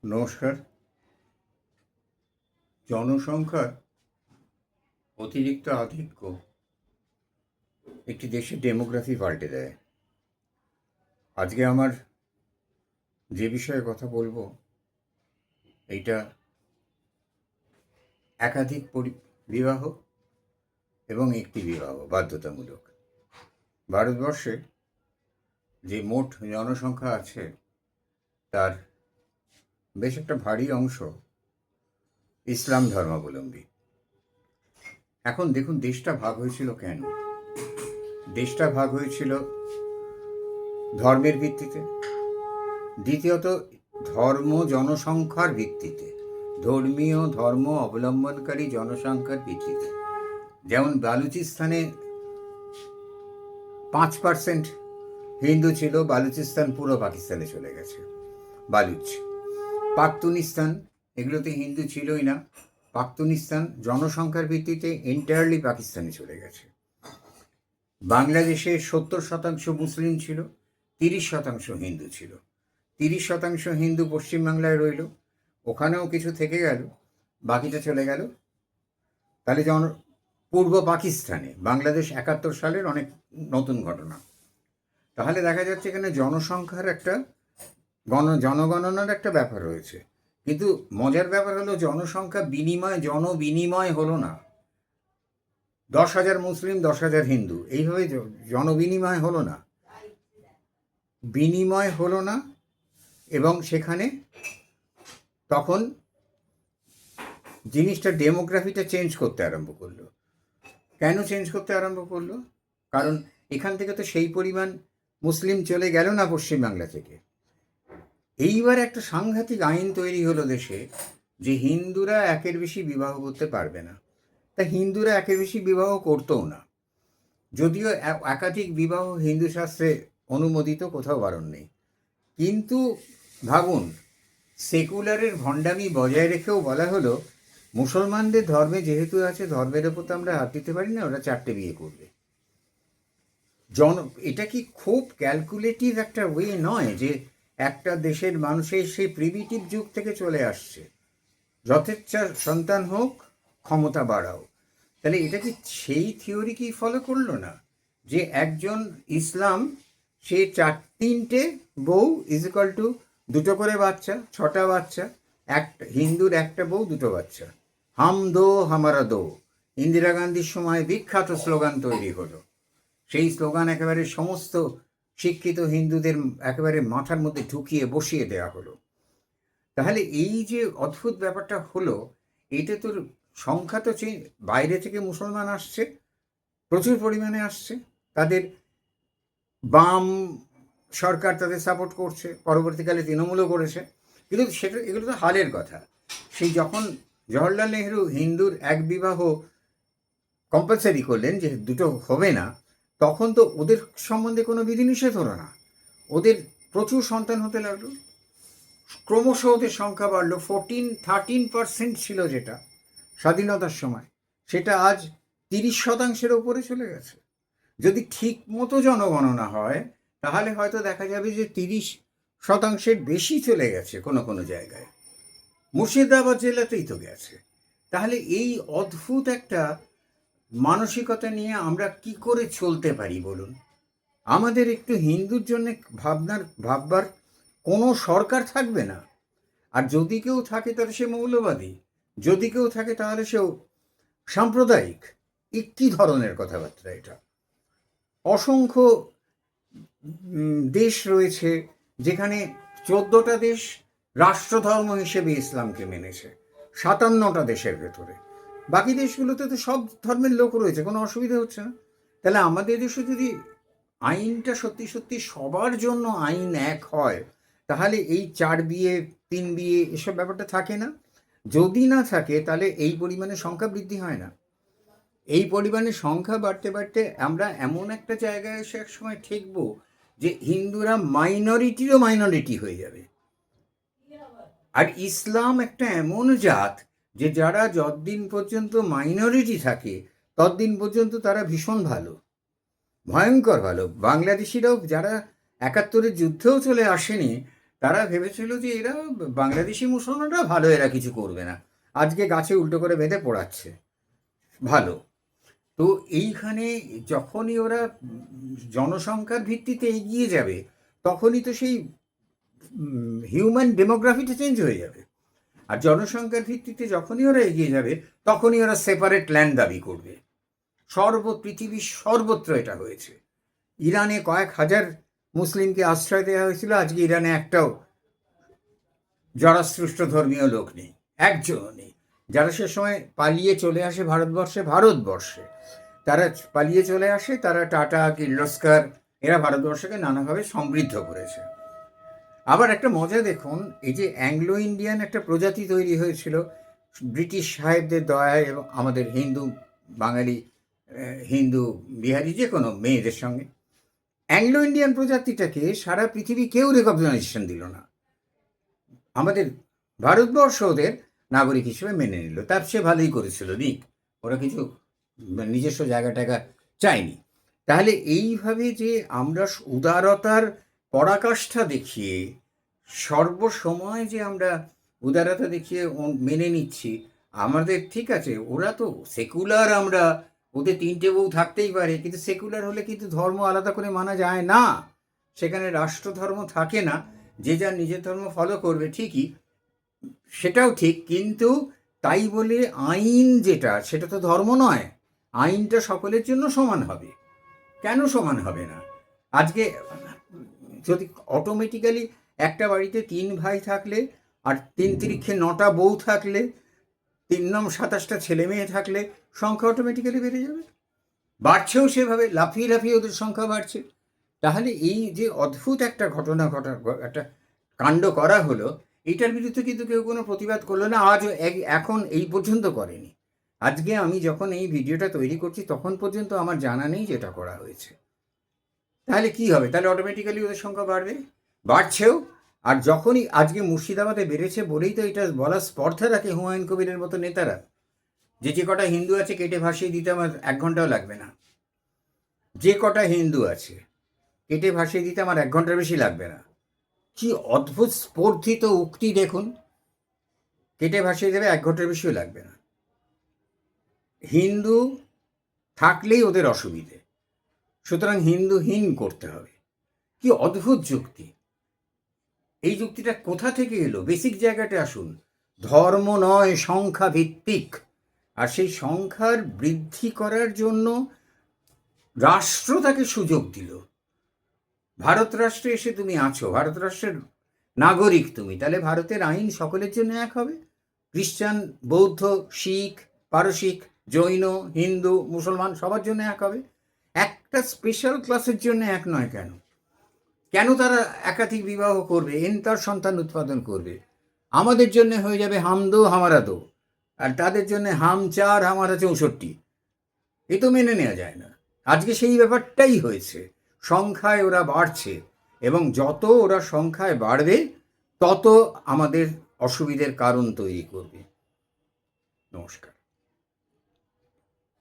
নমস্কার। জনসংখ্যার অতিরিক্ত আধিক্য একটি দেশের ডেমোগ্রাফি পাল্টে দেয়। আজকে আমার যে বিষয়ে কথা বলবো এইটা একাধিক বিবাহ এবং একটি বিবাহ বাধ্যতামূলক। ভারতবর্ষে যে মোট জনসংখ্যা আছে তার বেশ একটা ভারী অংশ ইসলাম ধর্মাবলম্বী। এখন দেখুন, দেশটা ভাগ হয়েছিল কেন? দেশটা ভাগ হয়েছিল ধর্মের ভিত্তিতে, দ্বিতীয়ত ধর্ম জনসংখ্যার ভিত্তিতে, ধর্মীয় ধর্ম অবলম্বনকারী জনসংখ্যার ভিত্তিতে। যেমন বালুচিস্তানে 5% হিন্দু ছিল, বালুচিস্তান পুরো পাকিস্তানে চলে গেছে। বালুচ, পাখতুনিস্তান, এগুলোতে হিন্দু ছিলই না। পাখতুনিস্তান জনসংখ্যার ভিত্তিতে এন্টায়ারলি পাকিস্তানে চলে গেছে। বাংলাদেশে 70% মুসলিম ছিল, 30% হিন্দু ছিল। 30% হিন্দু পশ্চিমবাংলায় রইল, ওখানেও কিছু থেকে গেল, বাকিটা চলে গেল তাহলে পূর্ব পাকিস্তানে। বাংলাদেশ 71 সালের অনেক নতুন ঘটনা। তাহলে দেখা যাচ্ছে এখানে জনসংখ্যার একটা জনগণনার একটা ব্যাপার রয়েছে। কিন্তু মজার ব্যাপার হলো জনসংখ্যা জনবিনিময় হলো না। 10,000 মুসলিম, 10,000 হিন্দু, এইভাবে জনবিনিময় হলো না, বিনিময় হলো না। এবং সেখানে তখন জিনিসটা ডেমোগ্রাফিটা চেঞ্জ করতে আরম্ভ করলো। কেন চেঞ্জ করতে আরম্ভ করলো? কারণ এখান থেকে তো সেই পরিমাণ মুসলিম চলে গেল না পশ্চিমবাংলা থেকে। এইবার একটা সাংঘাতিক আইন তৈরি হলো দেশে যে হিন্দুরা একের বেশি বিবাহ করতে পারবে না। তা হিন্দুরা একের বেশি বিবাহ করতেও না, যদিও একাধিক বিবাহ হিন্দু শাস্ত্রে অনুমোদিত, কোথাও বারণ নেই। কিন্তু ভাবুন, সেকুলারের ভণ্ডামি বজায় রেখেও বলা হলো মুসলমানদের ধর্মে যেহেতু আছে, ধর্মের ওপর তো আমরা হাত দিতে পারি না, ওরা 4টে বিয়ে করবে। এটা কি খুব ক্যালকুলেটিভ একটা ওয়ে নয় যে একটা দেশের মানুষের সেই প্রিমিটিভ যুগ থেকে চলে আসছে, যথেচ্ছা সন্তান হোক, ক্ষমতা বাড়াও? তাহলে এটা কি সেই থিওরি কি ফলো করলো না যে একজন ইসলাম সে 3টে বউ ইজিক্যাল টু 2টো করে বাচ্চা, 6টা বাচ্চা, হিন্দুর 1টা বউ 2টো বাচ্চা, হাম দো হামারা দো। ইন্দিরা গান্ধীর সময় বিখ্যাত স্লোগান তৈরি হলো। সেই স্লোগান একেবারে সমস্ত শিক্ষিত হিন্দুদের একেবারে মাথার মধ্যে ঢুকিয়ে বসিয়ে দেওয়া হলো। তাহলে এই যে অদ্ভুত ব্যাপারটা হলো, এটা তোর সংখ্যা তো বাইরে থেকে মুসলমান আসছে, প্রচুর পরিমাণে আসছে, তাদের বাম সরকার তাদের সাপোর্ট করছে, পরবর্তীকালে তৃণমূলও করেছে। কিন্তু এগুলো তো হালের কথা। সেই যখন জওহরলাল নেহরু হিন্দুর এক বিবাহ কম্পালসারি করলেন যে 2টো হবে না, তখন তো ওদের সম্বন্ধে কোনো বিধিনিষেধ হলো না, ওদের প্রচুর সন্তান হতে লাগলো, ক্রমশ ওদের সংখ্যা বাড়লো। 13% ছিল যেটা স্বাধীনতার সময়, সেটা আজ 30%-এর ওপরে চলে গেছে। যদি ঠিক মতো জনগণনা হয় তাহলে হয়তো দেখা যাবে যে 30%-এর বেশি চলে গেছে কোনো কোনো জায়গায়, মুর্শিদাবাদ জেলাতেই তো গেছে। তাহলে এই অদ্ভুত একটা মানসিকতা নিয়ে আমরা কি করে চলতে পারি বলুন? আমাদের একটু হিন্দুর জন্য ভাববার কোনো সরকার থাকবে না। আর যদি কেউ থাকে তাহলে সে মৌলবাদী, যদি কেউ থাকে তাহলে সেও সাম্প্রদায়িক। কি ধরনের কথাবার্তা এটা? অসংখ্য দেশ রয়েছে যেখানে 14টা দেশ রাষ্ট্রধর্ম হিসেবে ইসলামকে মেনেছে, 57টা দেশের ভেতরে। বাকি দেশগুলোতে তো সব ধর্মের লোক রয়েছে, কোনো অসুবিধা হচ্ছে না। তাহলে আমাদের দেশে যদি আইনটা সত্যি সত্যি সবার জন্য আইন এক হয়, তাহলে এই 4 বিয়ে 3 বিয়ে এসব ব্যাপারটা থাকে না। যদি না থাকে তাহলে এই পরিমাণে সংখ্যা বৃদ্ধি হয় না। এই পরিমাণে সংখ্যা বাড়তে বাড়তে আমরা এমন একটা জায়গায় এসে এক সময় ঠেকবো যে হিন্দুরা মাইনরিটিরও মাইনরিটি হয়ে যাবে। আর ইসলাম একটা এমন জাত যে যারা যতদিন পর্যন্ত মাইনরিটি থাকে ততদিন পর্যন্ত তারা ভীষণ ভালো, ভয়ঙ্কর ভালো। বাংলাদেশিরাও যারা 71-এর যুদ্ধেও চলে আসেনি, তারা ভেবেছিল যে এরা বাংলাদেশি মুসলমানরা ভালো, এরা কিছু করবে না, আজকে গাছে উল্টো করে বেঁধে পড়াচ্ছে ভালো। তো এইখানে যখনই ওরা জনসংখ্যার ভিত্তিতে এগিয়ে যাবে, তখনই তো সেই হিউম্যান ডেমোগ্রাফিটা চেঞ্জ হয়ে যাবে। আর জনসংখ্যার ভিত্তিতে যখনই ওরা এগিয়ে যাবে, তখনই ওরা সেপারেট ল্যান্ড দাবি করবে। পৃথিবীর সর্বত্র এটা হয়েছে। ইরানে কয়েক হাজার মুসলিমকে আশ্রয় দেওয়া হয়েছিল, আজকে ইরানে একটাও জরাশ্রুষ্ট ধর্মীয় লোক নেই, একজনও নেই। যারা সে সময় পালিয়ে চলে আসে ভারতবর্ষে তারা পালিয়ে চলে আসে, তারা টাটা, কির্লোস্কার, এরা ভারতবর্ষকে নানাভাবে সমৃদ্ধ করেছে। আবার একটা মজা দেখুন, এই যে অ্যাংলো ইন্ডিয়ান একটা প্রজাতি তৈরি হয়েছিল ব্রিটিশ সাহেবদের দয়ায়, এবং আমাদের হিন্দু, বাঙালি, হিন্দু, বিহারি, যে কোনো মেয়েদের সঙ্গে, অ্যাংলো ইন্ডিয়ান প্রজাতিটাকে সারা পৃথিবী কেউ রেকগনাইজেশন দিল না। আমাদের ভারতবর্ষ ওদের নাগরিক হিসেবে মেনে নিল, তার সে ভালোই করেছিল, নিক, ওরা কিছু নিজস্ব জায়গা টায়গা চায়নি। তাহলে এইভাবে যে আমরা উদারতার পরাকাষ্ঠা দেখিয়ে সর্বসময় যে আমরা উদারতা দেখিয়ে মেনে নিচ্ছি, আমাদের ঠিক আছে, ওরা তো সেকুলার, আমরা ওদের 3টে বউ থাকতেই পারে, কিন্তু সেকুলার হলে কিন্তু ধর্ম আলাদা করে মানা যায় না, সেখানে রাষ্ট্রধর্ম থাকে না, যে যার নিজের ধর্ম ফলো করবে, ঠিকই, সেটাও ঠিক, কিন্তু তাই বলে আইন যেটা, সেটা তো ধর্ম নয়। আইনটা সকলের জন্য সমান হবে, কেন সমান হবে না? আজকে যদি অটোমেটিক্যালি একটা বাড়িতে 3 ভাই থাকলে, আর 3 তিরিক্ষে 9টা বউ থাকলে, 3 নং 27টা ছেলে মেয়ে থাকলে, সংখ্যা অটোমেটিক্যালি বেড়ে যাবে, বাড়ছেও সেভাবে, লাফিয়ে লাফিয়ে ওদের সংখ্যা বাড়ছে। তাহলে এই যে অদ্ভুত একটা একটা কাণ্ড করা হলো, এইটার বিরুদ্ধে কিন্তু কেউ কোনো প্রতিবাদ করলো না, আজও এখন এই পর্যন্ত করেনি। আজকে আমি যখন এই ভিডিওটা তৈরি করছি, তখন পর্যন্ত আমার জানা নেই যেটা করা হয়েছে। তাহলে কি হবে? তাহলে অটোমেটিক্যালি ওদের সংখ্যা বাড়বে, বাড়ছেও। আর যখনই আজকে মুর্শিদাবাদে বেড়েছে বলেই তো এটা বলা স্পর্ধা রাখে হুমায়ুন কবিরের মতো নেতারা, যে কটা হিন্দু আছে কেটে ভাসিয়ে দিতে আমার 1 ঘন্টাও লাগবে না, যে কটা হিন্দু আছে কেটে ভাসিয়ে দিতে আমার 1 ঘন্টার বেশি লাগবে না। কি অদ্ভুত স্পর্ধিত উক্তি দেখুন, কেটে ভাসিয়ে দেবে, 1 ঘন্টার বেশিও লাগবে না। হিন্দু থাকলেই ওদের অসুবিধে, সুতরাং হিন্দুহীন করতে হবে। কি অদ্ভুত যুক্তি! এই যুক্তিটা কোথা থেকে এলো? বেসিক জায়গাতে আসুন। ধর্ম নয়, সংখ্যা ভিত্তিক। আর সেই সংখ্যার বৃদ্ধি করার জন্য রাষ্ট্র তাকে সুযোগ দিল। ভারত রাষ্ট্রে এসে তুমি আছো, ভারত রাষ্ট্রের নাগরিক তুমি, তাহলে ভারতের আইন সকলের জন্য এক হবে। খ্রিস্টান, বৌদ্ধ, শিখ, পারসিক, জৈন, হিন্দু, মুসলমান সবার জন্য এক হবে। একটা স্পেশাল ক্লাসের জন্য এক নয় কেন? কেন তারা একাধিক বিবাহ করবে, তার সন্তান উৎপাদন করবে? আমাদের জন্য হয়ে যাবে হাম দো হামারা দো, আর তাদের জন্য হাম 4 হামারা 64। এ তো মেনে নেওয়া যায় না। আজকে সেই ব্যাপারটাই হয়েছে, সংখ্যায় ওরা বাড়ছে, এবং যত ওরা সংখ্যায় বাড়বে তত আমাদের অসুবিধের কারণ তৈরি করবে। নমস্কার।